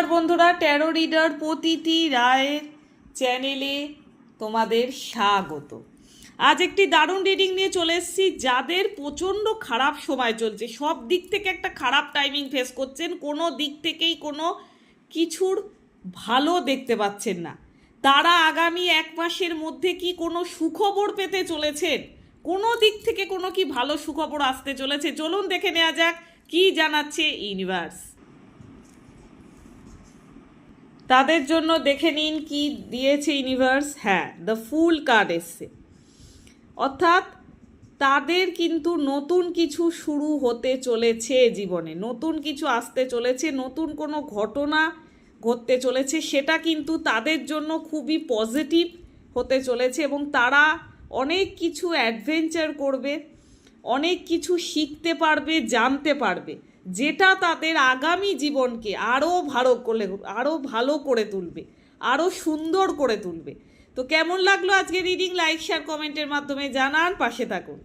নমস্কার বন্ধুরা, taro reader Pratiti রায়ের চ্যানেলে তোমাদের স্বাগত। আজ একটি দারুণ রিডিং নিয়ে চলে এসেছি। যাদের প্রচণ্ড খারাপ সময় চলছে, সব দিক থেকে একটা খারাপ টাইমিং ফেস করছেন, কোনো দিক থেকেই কোনো কিছুর ভালো দেখতে পাচ্ছেন না, তারা আগামী এক মাসের মধ্যে কি কোনো সুখবর পেতে চলেছেন? কোনো দিক থেকে কোনো কি ভালো সুখবর আসতে চলেছে? চলুন দেখে নেওয়া যাক কি জানাচ্ছে ইউনিভার্স তাদের জন্য। দেখে নিন কি দিয়েছে ইউনিভার্স। হ্যাঁ, দ্য ফুল কার্ড এসছে, অর্থাৎ তাদের কিন্তু নতুন কিছু শুরু হতে চলেছে, জীবনে নতুন কিছু আসতে চলেছে, নতুন কোনো ঘটনা ঘটতে চলেছে, সেটা কিন্তু তাদের জন্য খুবই পজিটিভ হতে চলেছে এবং তারা অনেক কিছু অ্যাডভেঞ্চার করবে, অনেক কিছু শিখতে পারবে, জানতে পারবে, যেটা তাদের আগামী জীবনকে আরও ভালো করে তুলবে, আরও সুন্দর করে তুলবে। তো কেমন লাগলো আজকে রিডিং? লাইক শেয়ার কমেন্টের মাধ্যমে জানান, পাশে থাকুন।